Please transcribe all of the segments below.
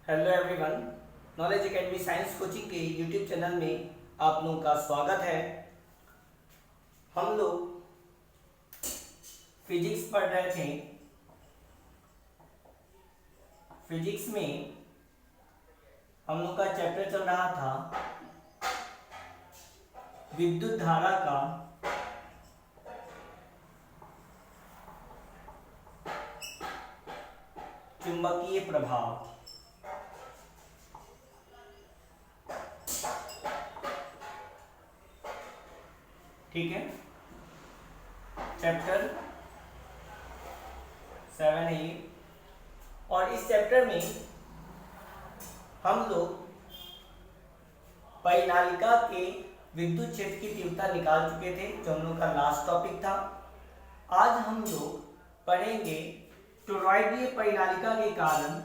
Hello everyone, knowledge academy science coaching के YouTube channel में आप लोगों का स्वागत है। हम लोग फिजिक्स पढ़ रहे थे। फिजिक्स में हम लोग का चैप्टर चल रहा था विद्युत धारा का चुंबकीय प्रभाव। ठीक है, चैप्टर 7 है ये। और इस चैप्टर में हम लोग परिनालिका के विद्युत क्षेत्र की तीव्रता निकाल चुके थे, जो हम लोग का लास्ट टॉपिक था। आज हम लोग पढ़ेंगे टोरॉइडीय परिनालिका के कारण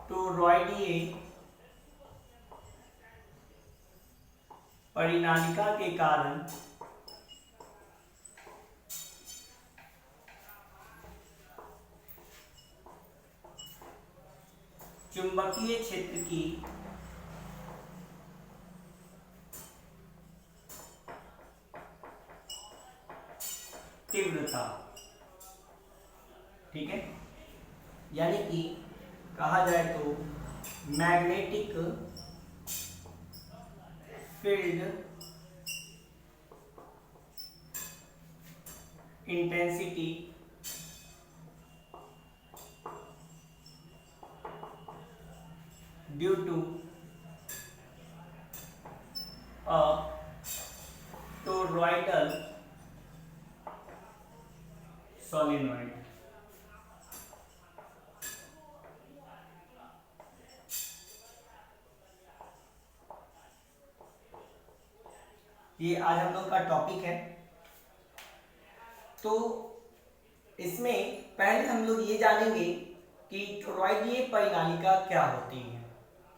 टोरॉइडीय परिनालिका के कारण चुंबकीय क्षेत्र की तीव्रता। ठीक है, यानी कि कहा जाए तो magnetic field intensity due to a toroidal solenoid. ये आज हम लोग का टॉपिक है। तो इसमें पहले हम लोग ये जानेंगे कि टोरॉइडीय परिनालिका क्या होती है।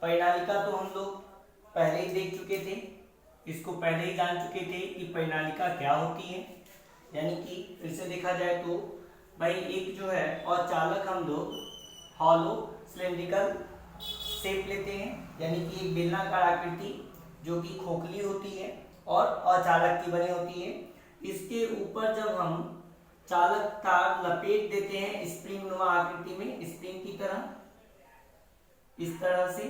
परिनालिका तो हम लोग पहले ही देख चुके थे, इसको पहले ही जान चुके थे कि परिनालिका क्या होती है। यानी कि फिर से देखा जाए तो भाई एक जो है और चालक हम लोग हॉलो सिलिंड्रिकल शेप लेते हैं, यानी कि एक बेलनाकार आकृति जो कि खोखली होती है और अचालक की बनी होती है। इसके ऊपर जब हम चालक तार लपेट देते हैं स्प्रिंग नुमा आकृति में, स्प्रिंग की तरह, इस तरह से,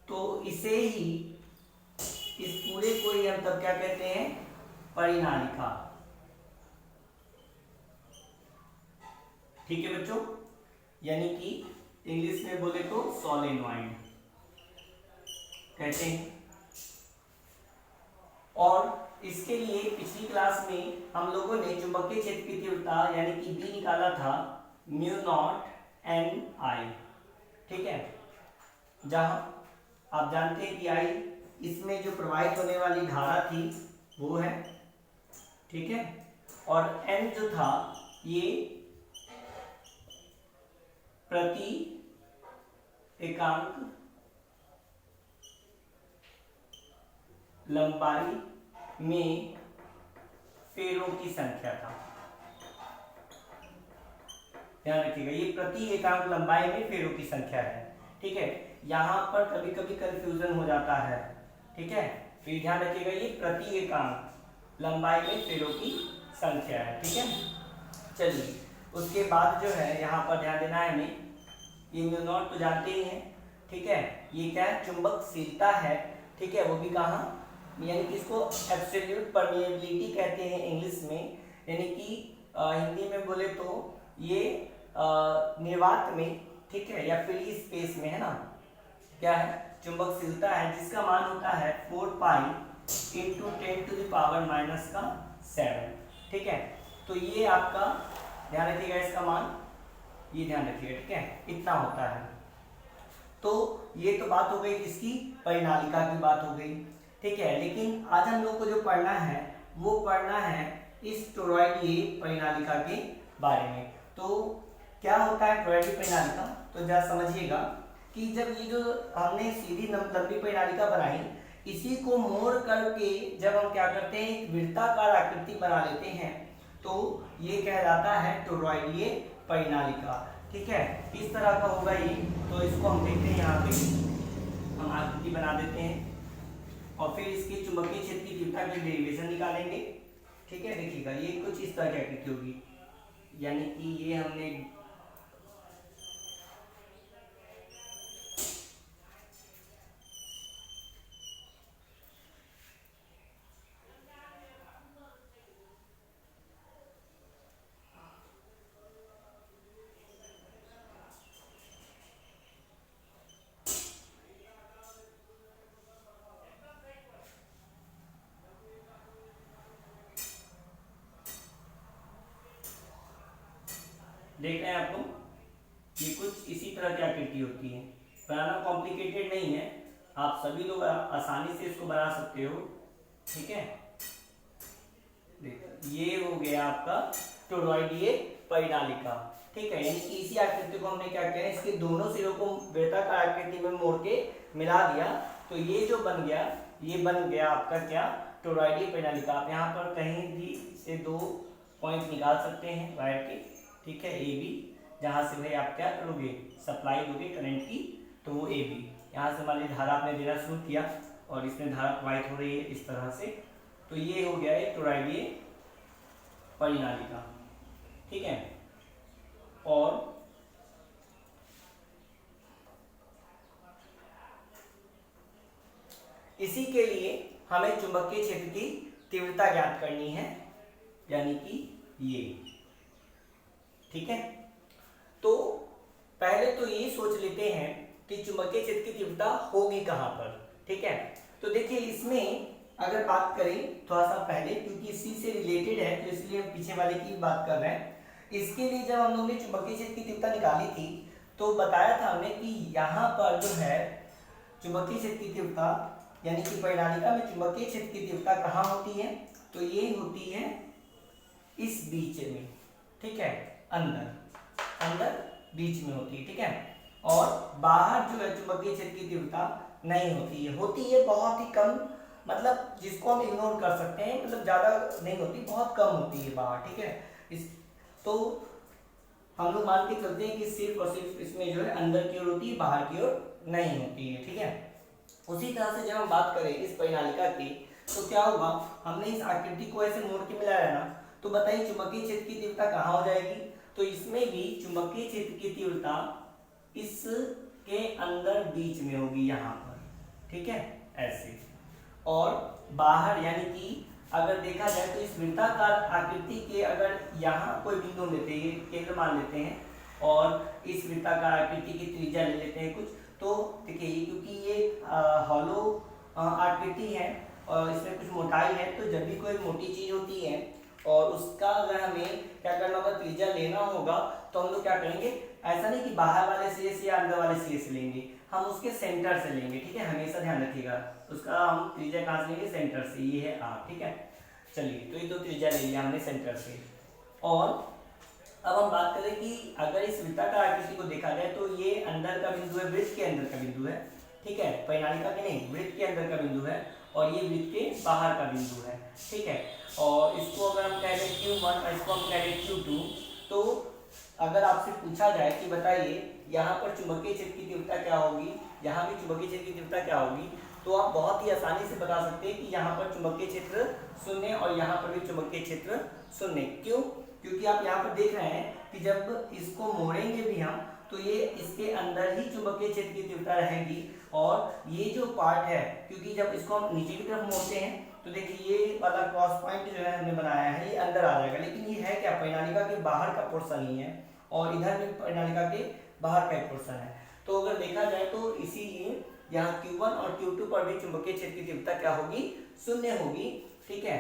तो इसे ही, इस पूरे को ही हम तब क्या कहते हैं, परिनालिका। ठीक है बच्चों, यानी कि इंग्लिश में बोले तो सोलेनॉइड कहते हैं। और इसके लिए पिछली क्लास में हम लोगों ने चुंबकीय क्षेत्र की तीव्रता यानी कि बी निकाला था म्यू नॉट एन आई। ठीक है, जहां आप जानते हैं कि आई इसमें जो प्रवाहित होने वाली धारा थी वो है। ठीक है, और एन जो था ये प्रति एकांक लंबाई में फेरों की संख्या था। ध्यान रखिएगा, ये प्रति एकांक लंबाई में फेरों की संख्या है। ठीक है, यहाँ पर कभी कभी कंफ्यूजन हो जाता है। ठीक है, फिर ध्यान रखिएगा ये प्रति एकांक लंबाई में फेरों की संख्या है। ठीक है, चलिए उसके बाद जो है यहाँ पर ध्यान देना है हमें, ये म्यू नॉट तो जानते ही हैं। ठीक है, ये क्या है, चुंबकशीलता है। ठीक है, वो भी कहाँ, यानी कि इसको एब्सोल्यूट परमिएबिलिटी कहते हैं इंग्लिश में, यानी कि हिंदी में बोले तो ये निर्वात में, ठीक है, या फ्री स्पेस में है ना, क्या है, चुंबकशीलता है, जिसका मान होता है 4 पाई इंटू 10⁻⁻⁷। ठीक है, तो ये आपका ध्यान रखिएगा, इसका मान ये ध्यान रखिएगा। ठीक है, इतना होता है। तो ये तो बात हो गई इसकी, परिनालिका की बात हो गई। ठीक है, लेकिन आज हम लोग को जो पढ़ना है वो पढ़ना है इस टोरॉइडीय परिनालिका के बारे में। तो क्या होता है टोरॉइडीय परिनालिका, तो जरा समझिएगा कि जब ये जो हमने सीधी लंबी परिनालिका बनाई, इसी को मोड़ करके जब हम क्या करते हैं एक वृत्ताकार आकृति बना लेते हैं, तो ये कहलाता है टोरॉइडीय परिनालिका। ठीक है, किस तरह का होगा ये, तो इसको हम देखते हैं, यहाँ पे हम आकृति बना देते हैं और फिर इसके चुंबकीय क्षेत्र की तीव्रता के डेरिवेशन निकालेंगे। ठीक है, देखिएगा ये कुछ इस तरह की आकृति होगी, यानी कि ये हमने देख रहे हैं आप लोग, ये कुछ इसी तरह की आकृति होती है। बनाना कॉम्प्लिकेटेड नहीं है, आप सभी लोग आसानी से इसको बना सकते हो। ठीक है, देखो ये हो गया आपका टोरॉइडीय परिनालिका। ठीक है, यानी कि इसी आकृति को हमने क्या किया, इसके दोनों सिरों को वृत्ताकार आकृति में मोड़ के मिला दिया, तो ये जो बन गया, ये बन गया आपका क्या, टोरॉइडीय परिनालिका। आप यहाँ पर कहीं भी से दो पॉइंट निकाल सकते हैं वायर के। ठीक है, ए बी, जहाँ से भाई आप क्या करोगे, सप्लाई दोगे करंट की, तो वो ए बी। यहाँ से मान लीजिए धारा आपने देना शुरू किया और इसमें धारा प्रवाहित हो रही है इस तरह से, तो ये हो गया एक टोरॉइडीय परिनालिका। ठीक है, और इसी के लिए हमें चुंबकीय क्षेत्र की तीव्रता ज्ञात करनी है, यानी कि ये। ठीक है, तो पहले तो ये सोच लेते हैं कि चुंबकीय क्षेत्र की तीव्रता होगी कहाँ पर। ठीक है, तो देखिए इसमें अगर बात करें थोड़ा सा पहले, क्योंकि इसी से रिलेटेड है तो इसलिए हम पीछे वाले की बात कर रहे हैं। इसके लिए जब हम लोगों ने चुंबकीय क्षेत्र की तीव्रता निकाली थी तो बताया था हमने कि यहाँ पर जो है चुंबकीय क्षेत्र की तीव्रता, यानी कि परिनालिका में चुंबकीय क्षेत्र की तीव्रता कहाँ होती है, तो ये होती है इस बीच में। ठीक है, अंदर बीच में होती है। ठीक है, और बाहर जो है चुंबकीय क्षेत्र की तीव्रता नहीं होती है बहुत ही कम, मतलब जिसको हम इग्नोर कर सकते हैं, मतलब ज्यादा नहीं होती, बहुत कम होती है बाहर। ठीक है, इस तो हम लोग मान के चलते हैं कि सिर्फ और सिर्फ इसमें जो है अंदर की ओर होती है, बाहर की ओर नहीं होती है। ठीक है, उसी तरह से जब हम बात करें इस परिनालिका की, तो क्या होगा, हमने इस आकृति को ऐसे मोड़ के मिलाया ना, तो बताइए चुंबकीय क्षेत्र की तीव्रता कहाँ हो जाएगी, तो इसमें भी चुंबकीय क्षेत्र की तीव्रता इसके अंदर बीच में होगी यहाँ पर। ठीक है, ऐसे, और बाहर यानी कि अगर देखा जाए तो इस वृत्ताकार आकृति के अगर यहाँ कोई बिंदु लेते हैं, केंद्र मान लेते हैं, और इस वृत्ताकार आकृति की त्रिज्या ले लेते हैं कुछ, तो देखिए क्योंकि ये हॉलो आकृति है और इसमें कुछ मोटाई है, तो जब भी कोई मोटी चीज होती है और उसका अगर हमें क्या करना होगा, त्रिज्या लेना होगा, तो हम लोग क्या करेंगे, ऐसा नहीं कि बाहर वाले सिरे से या अंदर वाले सिरे से लेंगे, हम उसके सेंटर से लेंगे। ठीक है, हमेशा ध्यान रखिएगा, उसका हम त्रिज्या कहाँ से लेंगे, सेंटर से, ये है आर। ठीक है, चलिए तो ये दो त्रिज्या ले लिया हमने सेंटर से। और अब हम बात करें कि अगर इस वृत्ताकार आकृति को देखा जाए तो ये अंदर का बिंदु है, वृत्त के अंदर का बिंदु है। ठीक है, परिनालिका के नहीं, वृत्त के अंदर का बिंदु है, और ये वृत्त के बाहर का बिंदु है। ठीक है, और इसको अगर हम कह रहे Q1 और इसको हम कह रहे Q2, तो अगर आपसे पूछा जाए कि बताइए यहाँ पर चुंबकीय क्षेत्र की तीव्रता क्या होगी, यहाँ भी चुंबकीय क्षेत्र की तीव्रता क्या होगी, तो आप बहुत ही आसानी से बता सकते हैं कि यहाँ पर चुंबकीय क्षेत्र शून्य और यहाँ पर भी चुंबकीय क्षेत्र शून्य। क्यों, क्योंकि आप यहाँ पर देख रहे हैं कि जब इसको मोड़ेंगे भी हम, तो ये इसके अंदर ही चुंबकीय क्षेत्र की तीव्रता रहेगी, और ये जो पार्ट है, क्योंकि जब इसको हम नीचे की तरफ मोड़ते हैं तो देखिए ये वाला क्रॉस पॉइंट जो है हमने बनाया है, ये अंदर आ जाएगा, लेकिन ये है क्या, परिनालिका के बाहर का पोर्शन ही है, और इधर भी परिनालिका के बाहर का एक पोर्शन है। तो अगर देखा जाए तो इसीलिए यहाँ Q1 और Q2 पर भी चुंबकीय क्षेत्र की तीव्रता क्या होगी, शून्य होगी। ठीक है,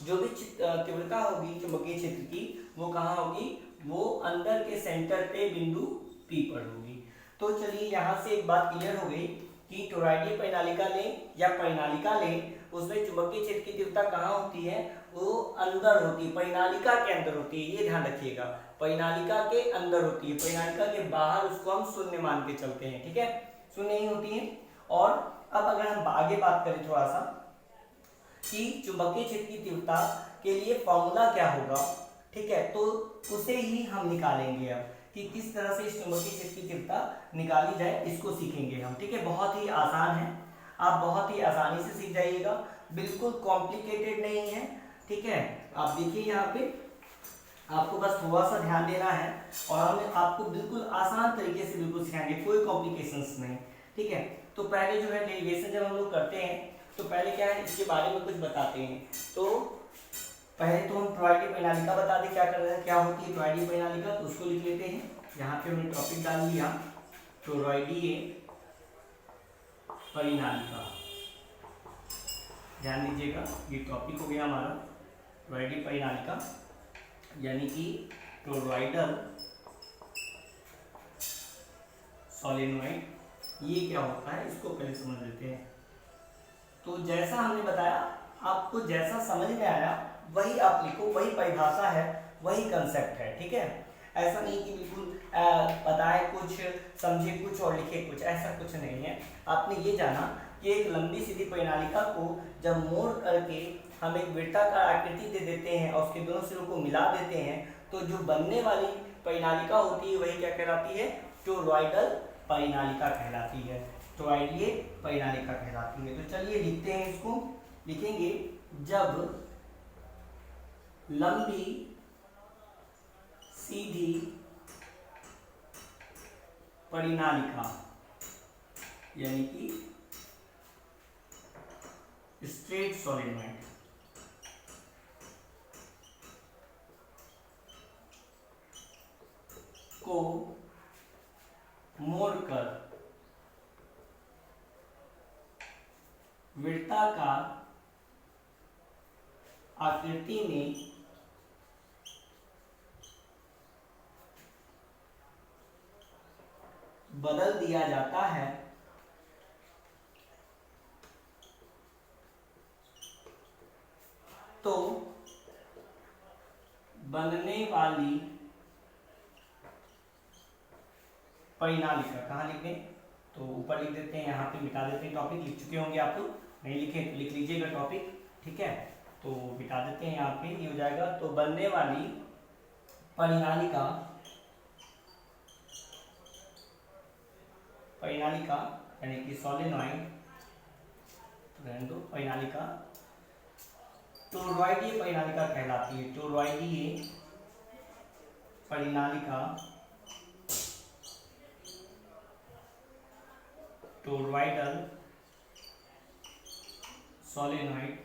जो भी तीव्रता होगी चुंबकीय क्षेत्र की, वो कहाँ होगी, वो अंदर के सेंटर पे बिंदु P पर होगी। तो चलिए यहाँ से एक बात क्लियर हो गई कि टोरॉइडीय परिनालिका लें या परिनालिका लें, उसमें चुंबकीय क्षेत्र की तीव्रता कहाँ होती है, वो अंदर होती है, परिनालिका के अंदर होती है, ये ध्यान रखिएगा, परिनालिका के अंदर होती है, परिनालिका के बाहर उसको हम शून्य मान के चलते हैं। ठीक है, शून्य ही होती है। और अब अगर हम आगे बात करें थोड़ा सा, कि चुंबकीय क्षेत्र की तीव्रता के लिए फॉर्मूला क्या होगा, ठीक है, तो उसे ही हम निकालेंगे अब कि किस तरह से इस चुंबकीय क्षेत्र की तीव्रता निकाली जाए, इसको सीखेंगे हम, ठीक है। बहुत ही आसान है, आप बहुत ही आसानी से सीख जाइएगा, बिल्कुल कॉम्प्लिकेटेड नहीं है, ठीक है। आप देखिए यहाँ पे आपको बस थोड़ा सा ध्यान देना है और हम आपको बिल्कुल आसान तरीके से बिल्कुल सिखाएंगे, कोई कॉम्प्लिकेशंस नहीं, ठीक है। तो पहले जो है डेरिवेशन जब हम लोग करते हैं तो पहले क्या है इसके बारे में कुछ बताते हैं। तो पहले तो हम टॉरॉइडीय परिनालिका बता दें क्या कर रहे हैं, क्या होती है टॉरॉइडीय परिनालिका, तो उसको लिख लेते हैं। यहाँ पे हमने टॉपिक डाल दिया टॉरॉइडीय परिनालिका, ध्यान दीजिएगा ये टॉपिक हो गया हमारा टॉरॉइडीय परिनालिका, यानी कि टॉरॉइडल सोलेनॉइड। ये क्या होता है इसको पहले समझ लेते हैं। तो जैसा हमने बताया, आपको जैसा समझ में आया वही आप लिखो, वही परिभाषा है, वही कंसेप्ट है, ठीक है। ऐसा नहीं कि बिल्कुल बताए कुछ, समझे कुछ और लिखे कुछ, ऐसा कुछ नहीं है। आपने ये जाना कि एक लंबी सीधी परिनालिका को जब मोड़ करके हम एक वृत्ताकार आकृति दे देते हैं और उसके दोनों सिरों को मिला देते हैं तो जो बनने वाली परिनालिका होती है वही क्या कहलाती है, टॉरॉइडल परिनालिका कहलाती है, टॉरॉइडीय परिनालिका कहलाती है। तो चलिए लिखते हैं इसको, लिखेंगे जब लंबी सीधी परिनालिका यानी कि स्ट्रेट सोलेनॉइड को मोड़कर वृत्ताकार आकृति में बदल दिया जाता है तो बनने वाली परिनालिका, कहाँ लिख दें, तो ऊपर लिख देते हैं, यहाँ पे मिटा देते हैं, टॉपिक लिख चुके होंगे आप लोग, नहीं लिखे तो लिख लीजिएगा टॉपिक, ठीक है। तो मिटा देते हैं, यहाँ पे ये हो जाएगा। तो बनने वाली परिनालिका, परिनालिका यानी कि सोलेनॉइड, रहने दो, परिनालिका टॉरॉइडीय परिनालिका कहलाती है, टॉरॉइडीय परिनालिका, टॉरॉइडल सोलेनॉइड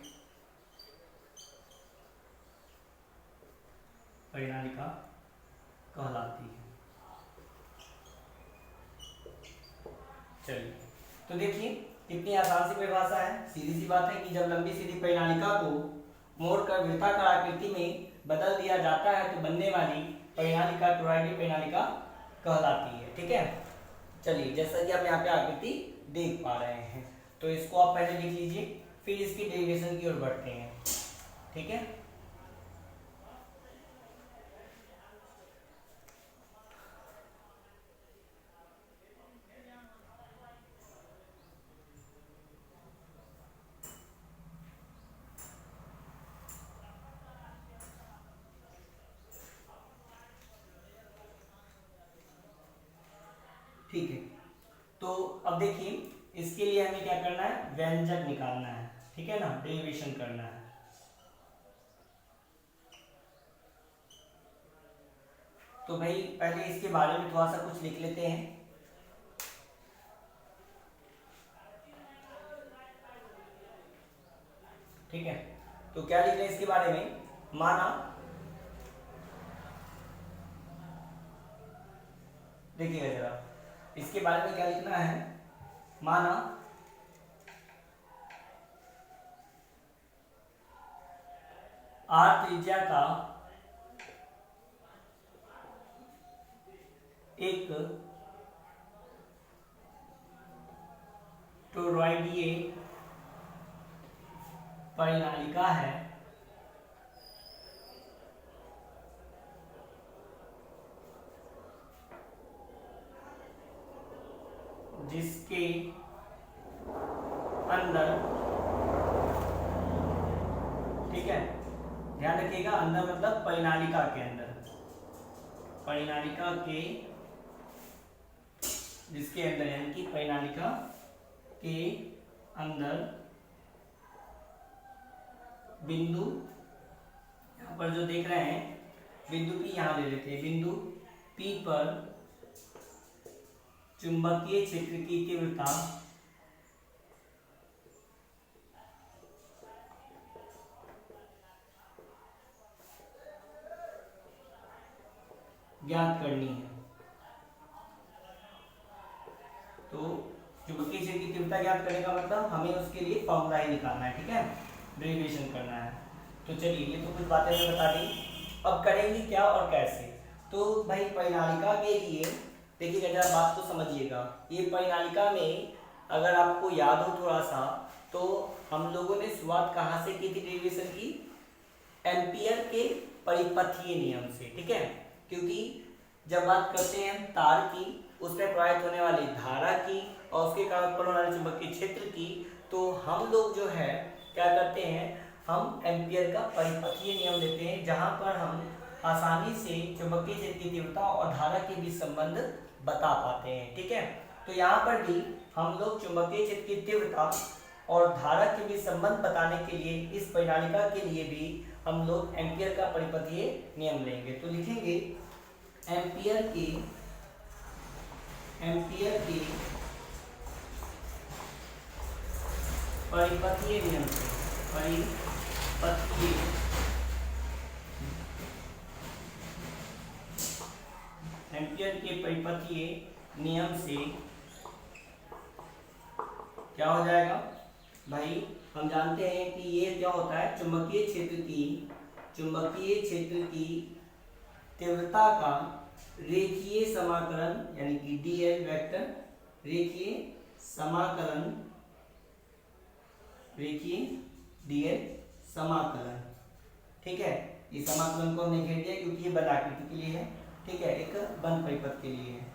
परिनालिका कहलाती है। चलिए तो देखिए कितनी आसान सी परिभाषा है, सीधी सी बात है कि जब लंबी सीधी परिनालिका को मोड़कर वृत्ताकार आकृति में बदल दिया जाता है तो बनने वाली परिनालिका टॉरॉइडीय परिनालिका कहलाती है, ठीक है। चलिए जैसा कि आप यहाँ पे आकृति देख पा रहे हैं, तो इसको आप पहले लिख लीजिए, फिर इसकी डेरिवेशन की ओर बढ़ते हैं, ठीक है। ठीक है, तो अब देखिए इसके लिए हमें क्या करना है, व्यंजक निकालना है, ठीक है ना, डेरिवेशन करना है। तो भाई पहले इसके बारे में थोड़ा सा कुछ लिख लेते हैं। ठीक है, तो क्या लिख रहे हैं इसके बारे में, माना देखिएगा जरा इसके बारे में क्या लिखना है, माना आर त्रिज्या का एक टॉरॉइडीय परिनालिका है जिसके अंदर ठीक है, ध्यान रखिएगा, अंदर मतलब परिनालिका के अंदर, परिनालिका के जिसके अंदर यानी कि परिनालिका के अंदर बिंदु, यहाँ पर जो देख रहे हैं बिंदु P यहाँ ले लेते हैं, बिंदु P पर चुंबकीय क्षेत्र की तीव्रता ज्ञात करनी है। तो चुंबकीय क्षेत्र की तीव्रता ज्ञात करने का मतलब हमें उसके लिए फॉर्मूला ही निकालना है, ठीक है, डेरिवेशन करना है। तो चलिए ये तो कुछ बातें मैं बता दी, अब करेंगे क्या और कैसे। तो भाई परिनालिका के लिए देखिएगा, जरा बात को समझिएगा, ये परिनालिका में अगर आपको याद हो थोड़ा सा, तो हम लोगों ने शुरुआत कहाँ से की थी डेरिवेशन की, एम्पियर के परिपथीय नियम से, ठीक है, क्योंकि जब बात करते हैं तार की, उसमें प्रवाहित होने वाली धारा की और उसके कारण उत्पन्न होने वाले चुंबकीय क्षेत्र की, तो हम लोग जो है क्या करते हैं, हम एम्पियर का परिपथीय नियम लेते हैं, जहां पर हम आसानी से चुंबकीय क्षेत्र की तीव्रता और धारा के बीच संबंध बता पाते हैं, ठीक है। तो यहाँ पर भी हम लोग चुंबकीय क्षेत्र की तीव्रता और धारा के बीच संबंध बताने के लिए इस परिनालिका के लिए भी हम लोग एम्पियर का परिपथीय नियम लेंगे। तो लिखेंगे एम्पियर के परिपथीय नियम से, परिपथीय एम्पियर के परिपथीय नियम से क्या हो जाएगा भाई, हम जानते हैं कि ये क्या होता है, चुंबकीय क्षेत्र की तीव्रता का रेखीय समाकलन यानी कि dl वेक्टर, रेखीय dl समाकलन, ठीक है। ये समाकलन को हमने घेर दिया क्योंकि ये बंद आकृति के लिए है, ठीक है, एक बंद परिपथ के लिए है,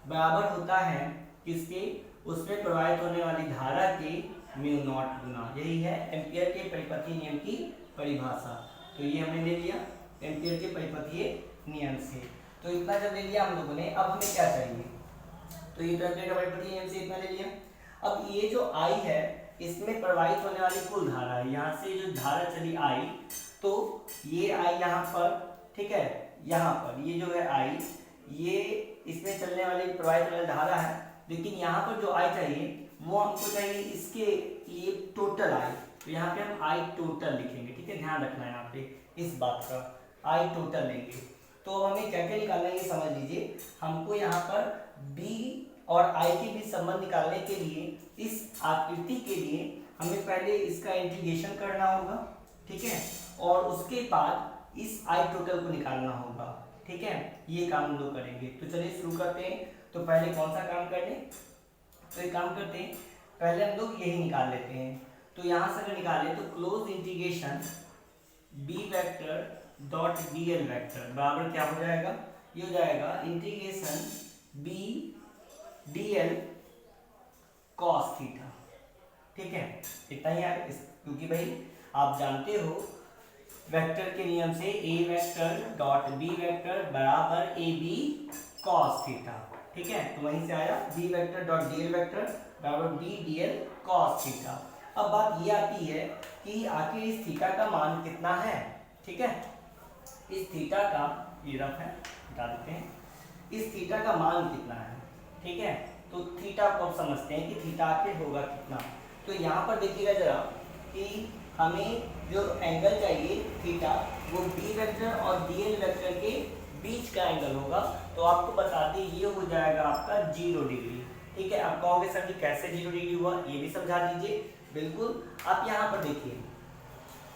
बराबर होता है किसके, उसमें प्रवाहित होने वाली धारा के म्यू नॉट गुना, यही है एम्पियर के परिपथीय नियम की परिभाषा। तो ये हमने ले लिया एम्पियर के परिपथीय नियम से। तो इतना जब ले लिया हम लोगों ने, अब हमें क्या चाहिए, तो ये एम्पियर के परिपथीय नियम से इतना ले लिया। अब ये जो I है, इसमें प्रवाहित होने वाली कुल धारा है, यहाँ से जो धारा चली I, तो ये I यहाँ पर, ठीक है, यहाँ पर ये जो है I, ये इसमें चलने वाली प्रवाहित होने वाली धारा है, लेकिन यहाँ पर जो I चाहिए वो हमको चाहिए इसके लिए टोटल I, तो यहाँ पे हम I टोटल लिखेंगे, ठीक है, ध्यान रखना है यहाँ पे इस बात का, I टोटल लेंगे। तो हमें क्या क्या निकालना है ये समझ लीजिए, हमको यहाँ पर B और I के बीच संबंध निकालने के लिए इस आकृति के लिए हमें पहले इसका इंटीग्रेशन करना होगा, ठीक है, और उसके बाद इस I टोटल को निकालना होगा, ठीक है, ये काम हम लोग करेंगे। तो चलिए शुरू करते हैं। तो पहले कौन सा काम कर लें, तो एक काम करते हैं, पहले हम लोग यही निकाल लेते हैं। तो यहाँ से अगर निकालें तो close integration B vector dot dl vector बराबर क्या हो जाएगा, ये हो जाएगा integration B dl cos theta, ठीक है, इतना ही यार, क्योंकि भाई आप जानते हो वेक्टर के नियम से A vector dot B vector बराबर AB cos थीटा, ठीक है, तो वहीं से आया B vector dot dl vector बराबर B dl cos थीटा। अब बात ये आती है कि आखिर इस थीटा का मान कितना है, ठीक है, इस थीटा का, ये रफ है बता देते हैं, इस थीटा का मान कितना है, ठीक है। तो थीटा को अब समझते हैं कि थीटा आखिर होगा कितना। तो यहाँ पर देखिएगा जरा कि हमें जो एंगल चाहिए थीटा, वो B वेक्टर और dl वेक्टर के बीच का एंगल होगा। तो आपको बता दें ये हो जाएगा आपका 0 डिग्री, ठीक है। आप कहोगे सर जी कैसे 0 डिग्री हुआ, ये भी समझा दीजिए। बिल्कुल, आप यहाँ पर देखिए,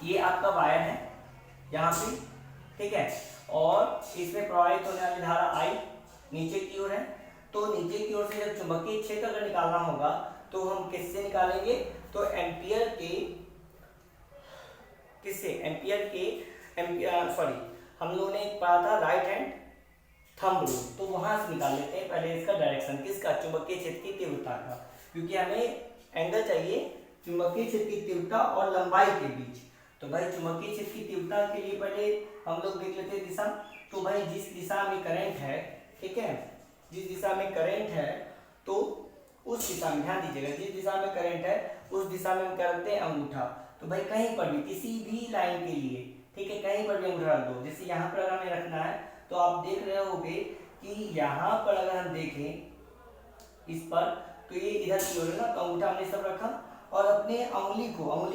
ये आपका वायर है यहाँ पे, ठीक है, और इसमें प्रवाहित होने वाली धारा I नीचे की ओर है। तो नीचे की ओर से जब चुंबकीय क्षेत्र अगर निकालना होगा तो हम किससे निकालेंगे, तो एम्पियर के, किससे, एम्पियर के, सॉरी, हम लोगों ने पढ़ा था राइट हैंड थंब रूल, तो वहां से निकाल लेते हैं पहले इसका डायरेक्शन, किसका, चुंबकीय क्षेत्र की तीव्रता का, क्योंकि हमें एंगल चाहिए चुंबकीय क्षेत्र की तीव्रता और लंबाई के बीच। तो भाई चुंबकीय क्षेत्र की तीव्रता के लिए पहले हम लोग देख लेते हैं दिशा। तो भाई जिस दिशा में करंट है, ठीक है, जिस दिशा में करंट है तो उस दिशा में ध्यान दीजिएगा, जिस दिशा में करंट है उस दिशा में हम करते हैं अंगूठा। तो भाई कहीं पर भी किसी भी लाइन के लिए, ठीक है, कहीं पर भी अंगूठा रख दो। जैसे यहाँ पर अगर हमें रखना है तो आप देख रहे होंगे कि यहाँ पर अगर हम देखें इस पर, तो ये इधर की ओर है ना, तो अंगूठा हमने सब रखा और अपने अंगुली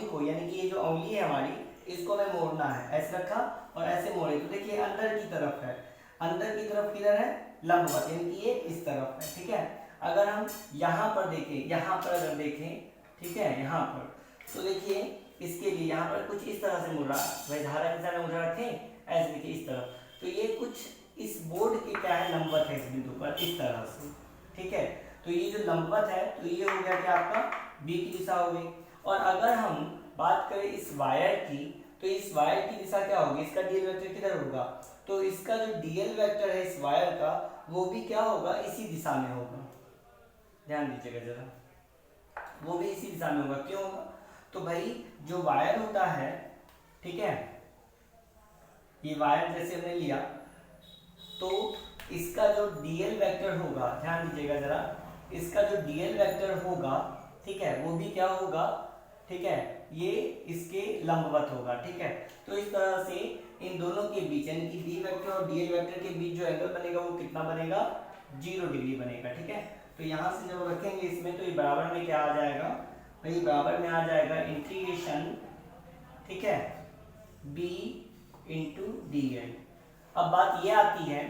को यानी कि ये जो अंगुली है हमारी, इसको हमें मोड़ना है, ऐसे रखा और ऐसे मोड़े। तो देखिए अंदर की तरफ है, अंदर की तरफ किधर है, लंबवत, यानी कि ये इस तरफ है, ठीक है। अगर हम यहाँ पर देखें, यहाँ पर अगर देखें, ठीक है, यहाँ पर, तो देखिए इसके लिए यहाँ पर कुछ इस तरह से मुड़ रहा है, भाई धारा के साथ मुड़ रखें, ऐसे देखिए इस तरफ, तो ये कुछ इस बोर्ड के क्या है, लंबवत है इस बिंदु पर इस तरह से, ठीक है। तो ये जो लंबवत है तो ये हो गया कि आपका बी की दिशा हो गई। और अगर हम बात करें इस वायर की, तो इस वायर की दिशा क्या होगी, इसका डीएल वेक्टर किधर होगा, तो इसका जो डीएल वेक्टर है इस वायर का वो भी क्या होगा, इसी दिशा में होगा। ध्यान दीजिएगा जरा, वो भी इसी दिशा में होगा। क्यों होगा, तो भाई जो वायर होता है, ठीक है, ये वायर जैसे हमने लिया तो इसका जो डीएल वेक्टर होगा, ध्यान दीजिएगा जरा, इसका जो डीएल वेक्टर होगा, ठीक है, वो भी क्या होगा, ठीक है, ये इसके लंबवत होगा, ठीक है। तो इस तरह से इन दोनों के बीच यानी कि बी वेक्टर और डीएल वेक्टर के बीच जो एंगल बनेगा वो कितना बनेगा, 0 डिग्री बनेगा, ठीक है। तो यहाँ से जब रखेंगे इसमें तो ये बराबर में क्या आ जाएगा, भाई बराबर में आ जाएगा इंटीग्रेशन, ठीक है, बी इंटू डी एल। अब बात ये आती है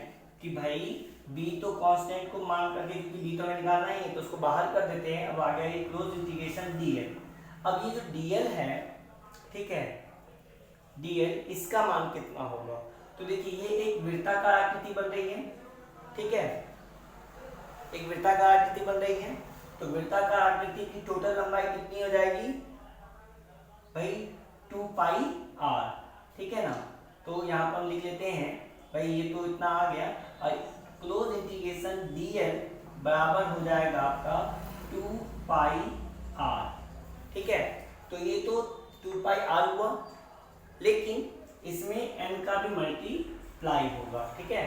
कि भाई b तो कांस्टेंट को मान करके, क्योंकि b तो हमें निकालना ही है तो उसको बाहर कर देते हैं। अब आ गया ये क्लोज इंटीग्रेशन dl। अब ये जो dl है, ठीक है, dl इसका मान कितना होगा, तो देखिए ये एक वृत्ताकार आकृति बन रही है, ठीक है, एक वृत्ताकार आकृति बन रही है। तो वृत्ताकार आकृति की टोटल लंबाई कितनी हो जाएगी भाई, 2 पाई r, ठीक है ना। तो यहाँ पर हम लिख लेते हैं भाई, ये तो इतना आ गया, और क्लोज इंटीग्रेशन dl बराबर हो जाएगा आपका 2 पाई r, ठीक है। तो ये तो 2 पाई r हुआ, लेकिन इसमें n का भी मल्टीप्लाई होगा, ठीक है।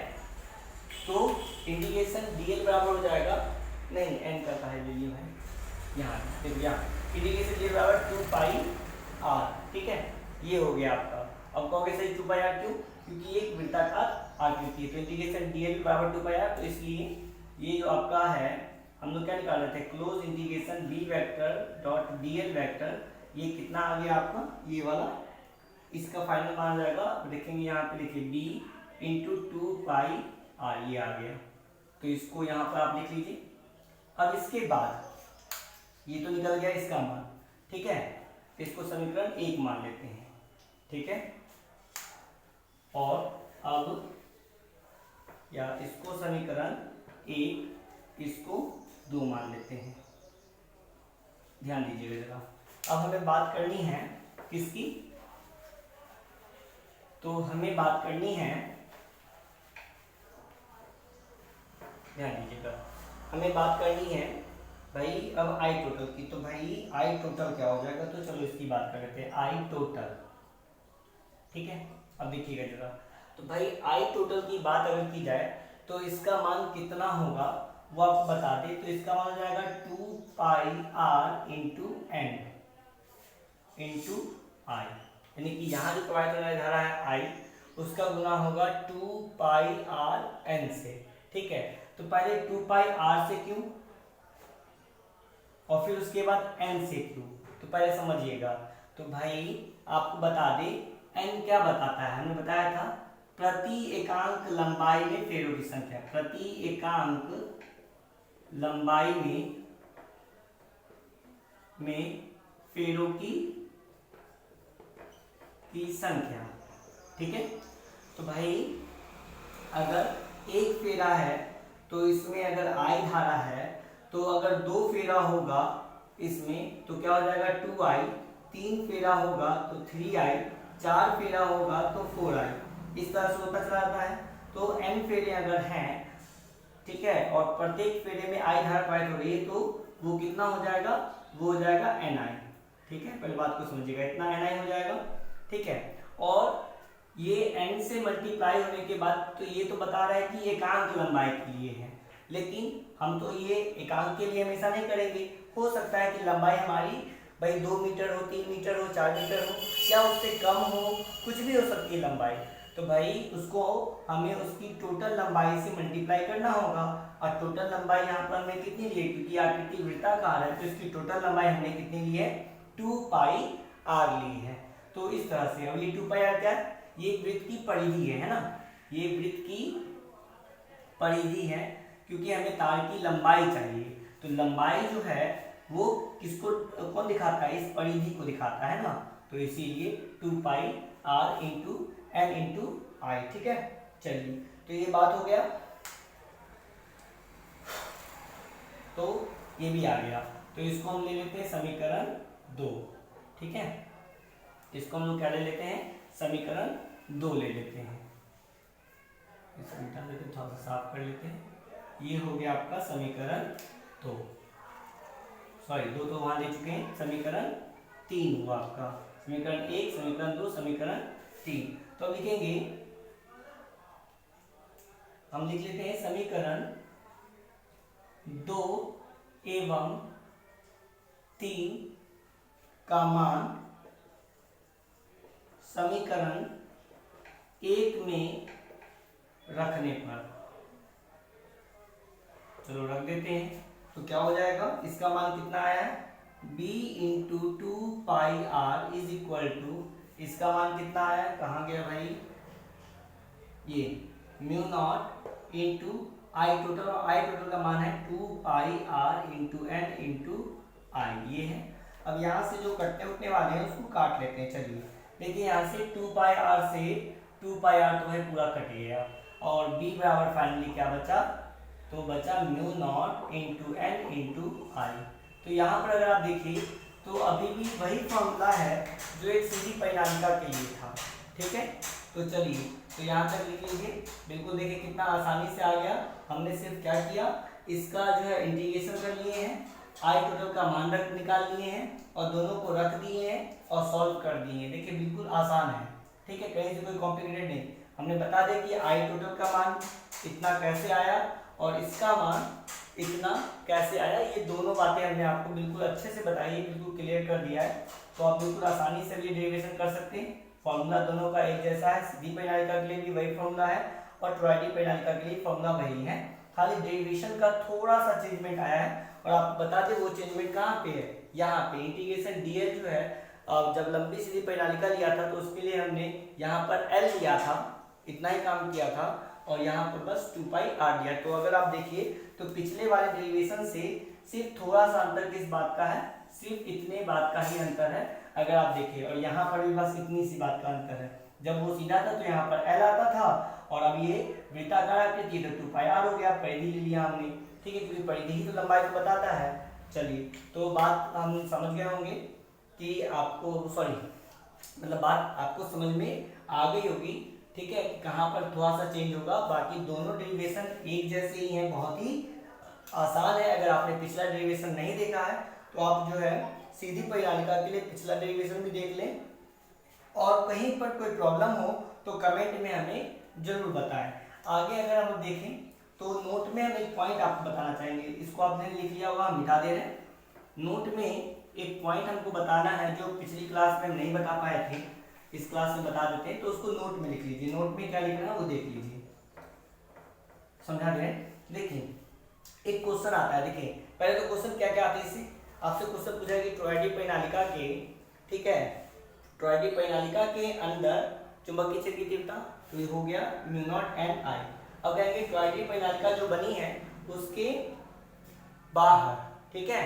तो इंटीग्रेशन dl बराबर हो जाएगा, नहीं n का है ले लिए भाई, यहाँ देखो, यहाँ इंटीग्रेशन dl बराबर 2 पाई r, ठीक है, ये हो गया आपका। अब कहोगे सही 2 पाई r क्यों, क्योंकि एक वृत्ताकार आकृति है, तो इंटीग्रेशन dl बराबर 2 पाई r, तो इसलिए ये जो आपका है, हम लोग क्या निकाल रहे थे, close integration b vector dot dl vector, ये कितना आ गया आपका, ये वाला, इसका फाइनल मान आ जाएगा, देखेंगे यहाँ पे देखिए b इंटू 2 पाई r, ये आ गया। तो इसको यहाँ पर आप लिख लीजिए। अब इसके बाद ये तो निकल गया इसका मान, ठीक है, इसको समीकरण 1 मान लेते हैं, ठीक है। और अब या इसको समीकरण 1, इसको 2 मान लेते हैं। ध्यान दीजिएगा जरा, अब हमें बात करनी है किसकी, तो हमें बात करनी है, ध्यान दीजिएगा, हमें बात करनी है भाई अब आई टोटल की। तो भाई आई टोटल क्या हो जाएगा, तो चलो इसकी बात कर लेते हैं, आई टोटल, ठीक है। अब देखिएगा जरा, तो भाई आई टोटल की बात अगर की जाए तो इसका मान कितना होगा वो आपको बता दे। तो इसका मान हो जाएगा 2 pi r into N into आई, यानी कि यहाँ जो प्रवाहित होने वाली धारा है I, उसका गुना होगा 2 पाई r n से, ठीक है। तो पहले 2 पाई r से क्यों और फिर उसके बाद n से क्यों, तो पहले समझिएगा। तो भाई आपको बता दे n क्या बताता है, हमने बताया था प्रति एकांक लंबाई में फेरों की संख्या, प्रति एकांक लंबाई में फेरों की संख्या, ठीक है। तो भाई अगर एक फेरा है तो इसमें अगर I धारा है, तो अगर 2 फेरा होगा इसमें तो क्या हो जाएगा 2I, 3 फेरा होगा तो 3I, 4 फेरा होगा तो 4I, इस तरह से होता चला जाता है। तो n फेरे अगर हैं, ठीक है, और प्रत्येक फेरे में I धारा प्रवाहित हो रही है, तो वो कितना हो जाएगा, वो हो जाएगा Ni, ठीक है। पहले बात को समझिएगा, इतना Ni हो जाएगा, ठीक है। और ये n से मल्टीप्लाई होने के बाद तो ये तो बता रहा है कि एकांक लंबाई के लिए है, लेकिन हम तो ये एकांक के लिए हमेशा नहीं करेंगे। हो सकता है कि लंबाई हमारी भाई 2 मीटर हो, 3 मीटर हो, 4 मीटर हो, या उससे कम हो, कुछ भी हो सकती है लंबाई। तो भाई उसको हमें उसकी टोटल लंबाई से मल्टीप्लाई करना होगा। और टोटल लंबाई यहाँ पर हमने कितनी ली है, क्योंकि आकृति वृत्ताकार है तो इसकी टोटल लंबाई हमने कितनी ली है, 2 पाई r ली है। तो इस तरह से अब ये 2 पाई r क्या है, ये वृत्त की परिधि है ना, ये वृत्त की परिधि है, क्योंकि हमें तार की लंबाई चाहिए। तो लंबाई जो है वो किसको कौन दिखाता है, इस परिधि को दिखाता है ना। तो इसीलिए 2 pi r into n into आई, ठीक है। चलिए तो ये बात हो गया, तो ये भी आ गया। तो इसको हम ले लेते हैं समीकरण 2, ठीक है। इसको हम लोग क्या ले लेते हैं, समीकरण 2 ले लेते हैं। इसको मिटा देते हैं, थोड़ा सा साफ कर लेते हैं। ये हो गया आपका समीकरण 2, सॉरी 2 तो वहां ले चुके हैं, समीकरण 3 हुआ आपका। समीकरण 1, समीकरण 2, समीकरण 3। तो अब लिखेंगे, हम लिख लेते हैं समीकरण 2 एवं 3 का मान समीकरण 1 में रखने पर, चलो रख देते हैं। तो क्या हो जाएगा, इसका मान कितना आया है, b into 2 pi r is equal to, इसका मान कितना आया है, कहाँ गया भाई, ये mu naught into I total, और आई टोटल का मान है 2 pi r into N into I, ये है। अब यहाँ से जो कटने उठने वाले हैं उसको काट लेते हैं। चलिए देखिए, यहाँ से 2 पाई r से 2 पाई r तो है पूरा कट गया, और b बराबर फाइनली क्या बचा, तो बचा mu naught into N into I. तो यहाँ पर अगर आप देखिए तो अभी भी वही फॉर्मूला है जो एक सीधी परिनालिका के लिए था, ठीक है। तो चलिए तो यहाँ तक लिख लीजिए, बिल्कुल देखिए कितना आसानी से आ गया। हमने सिर्फ क्या किया, इसका जो है इंटीग्रेशन कर लिए हैं, आई टोटल का मान निकाल लिए हैं, और दोनों को रख दिए हैं और सॉल्व कर दिए हैं। देखिए बिल्कुल आसान है, ठीक है, कहीं से कोई कॉम्प्लिकेटेड नहीं। हमने बता दें कि आई टोटल का मान इतना कैसे आया और इसका मान इतना कैसे आया, ये दोनों बातें हमने आपको बिल्कुल अच्छे से बताई है, बिल्कुल क्लियर कर दिया है। तो आप बिल्कुल आसानी से ये डेरिवेशन कर सकते हैं। फॉर्मूला दोनों का एक जैसा है, सीधी परिनालिका के लिए भी वही फॉर्मूला है और टॉरॉइडल परिनालिका के लिए फॉर्मूला वही है, खाली डेरिवेशन का थोड़ा सा चेंजमेंट आया है। और आपको बता दें वो चेंजमेंट कहाँ पे है, यहाँ पे इंटीग्रेशन डीएल जो है, जब लंबी सीधी परिनालिका लिया था तो उसके लिए हमने यहाँ पर एल लिया था, इतना ही काम किया था, और यहाँ पर बस 2 पाई r दिया। तो अगर आप देखिए तो पिछले वाले डेरिवेशन से सिर्फ थोड़ा सा अंतर किस बात का है, सिर्फ इतने बात का ही अंतर है अगर आप देखिए, और यहाँ पर भी बस इतनी सी बात का अंतर है। जब वो सीधा था तो यहाँ पर l आता था, और अब ये वृत्ताकार आकृति तो 2 पाई r हो गया, परिधि ले लिया हमने, ठीक है, क्योंकि परिधि ही तो लंबाई को बताता है। चलिए तो बात हम समझ गए होंगे कि आपको, सॉरी मतलब बात आपको समझ में आ गई होगी, ठीक है, कहाँ पर थोड़ा सा चेंज होगा। बाकी दोनों डेरिवेशन एक जैसे ही हैं, बहुत ही आसान है। अगर आपने पिछला डेरिवेशन नहीं देखा है तो आप जो है सीधी परिनालिका के लिए पिछला डेरिवेशन भी देख लें, और कहीं पर कोई प्रॉब्लम हो तो कमेंट में हमें जरूर बताएं। आगे अगर हम देखें तो नोट में हम एक पॉइंट आपको बताना चाहेंगे, इसको आपने लिख लिया होगा, हम मिटा दे रहे हैं। नोट में एक पॉइंट हमको बताना है जो पिछली क्लास में हम नहीं बता पाए थे, इस क्लास में बता देते हैं, तो उसको नोट में लिख लीजिए। नोट में क्या लिखना है वो देख लीजिए, समझा दे। देखिए एक क्वेश्चन आता है, देखिए पहले तो क्वेश्चन क्या क्या आते हैं, इससे आपसे क्वेश्चन पूछा है कि टॉरॉइडल परिनालिका के, ठीक है, टॉरॉइडल परिनालिका के अंदर चुंबकीय क्षेत्र की तीव्रता, तो ये हो गया म्यू नॉट एन आई। अब कहेंगे टॉरॉइडल परिनालिका जो बनी है उसके बाहर, ठीक है,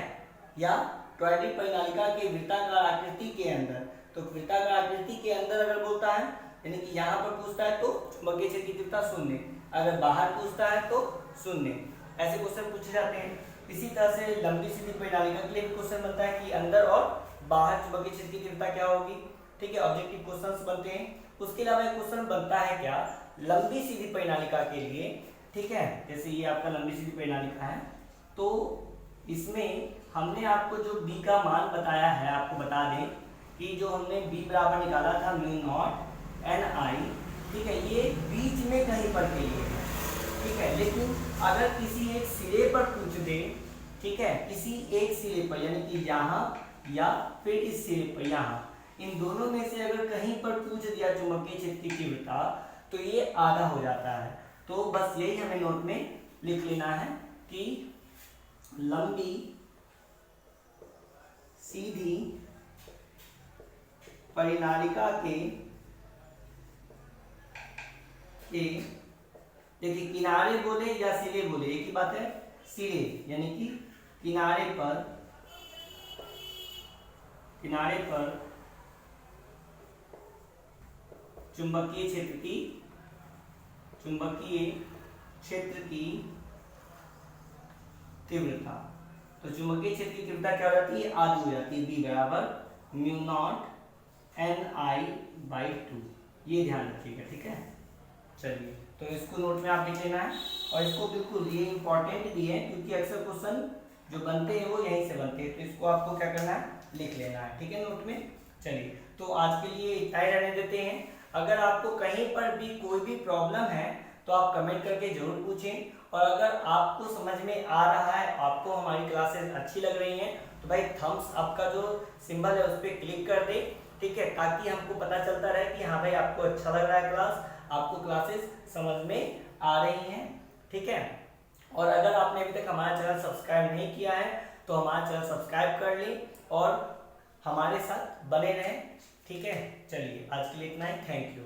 या टॉरॉइडल परिनालिका के वृत्ताकार आकृति के अंदर। तो वृत्ताकार आकृति के अंदर अगर बोलता है, यानी कि यहाँ पर पूछता है तो चुंबकीय क्षेत्र की तीव्रता 0, अगर बाहर पूछता है तो 0, ऐसे क्वेश्चन पूछे जाते हैं। इसी तरह से लंबी सीधी परिनालिका के लिए भी क्वेश्चन बनता है कि अंदर और बाहर चुंबकीय क्षेत्र की तीव्रता क्या होगी, ठीक है, ऑब्जेक्टिव क्वेश्चंस बनते हैं। उसके अलावा एक क्वेश्चन बनता है क्या, लंबी सीधी परिनालिका के लिए, ठीक है, जैसे ये आपका लंबी सीधी परिनालिका है, तो इसमें हमने आपको जो b का मान बताया है, आपको बता दें कि जो हमने b बराबर निकाला था म्यू नॉट एन आई, ठीक है, ये बीच में कहीं पर के लिए है, ठीक है। लेकिन अगर किसी एक सिरे पर पूछ दे, ठीक है, किसी एक सिरे पर यानी कि यहाँ या फिर इस सिरे पर यहाँ, इन दोनों में से अगर कहीं पर पूछ दिया चुंबकीय क्षेत्र की तीव्रता तो ये आधा हो जाता है। तो बस यही हमें नोट में लिख लेना है कि लंबी सीधी परिनालिका के देखिए किनारे बोले या सिरे बोले एक ही बात है, सिरे यानी कि किनारे पर चुंबकीय क्षेत्र की तीव्रता, तो चुंबकीय क्षेत्र की तीव्रता क्या हो जाती है, आधी हो जाती है, बी बराबर mu not an I by 2, ये ध्यान रखिएगा, ठीक है। चलिए तो इसको नोट में आप लिख लेना है, और इसको बिल्कुल ये इंपॉर्टेंट भी है क्योंकि अक्सर क्वेश्चन जो बनते हैं वो यहीं से बनते हैं, तो इसको आपको क्या करना है, लिख लेना है, ठीक है, नोट में। चलिए तो आज के लिए इतना ही रहने देते हैं। अगर आपको कहीं पर भी कोई भी प्रॉब्लम है तो आप कमेंट करके जरूर पूछें, और अगर आपको समझ में आ रहा है, आपको हमारी क्लासेस अच्छी लग रही हैं, तो भाई थम्स अप का जो सिंबल है उस पर क्लिक कर दे, ठीक है, ताकि हमको पता चलता रहे कि हाँ भाई आपको अच्छा लग रहा है क्लास, आपको क्लासेस समझ में आ रही हैं, ठीक है। और अगर आपने अभी तक हमारा चैनल सब्सक्राइब नहीं किया है तो हमारा चैनल सब्सक्राइब कर लें और हमारे साथ बने रहें, ठीक है। चलिए आज के लिए इतना ही, थैंक यू।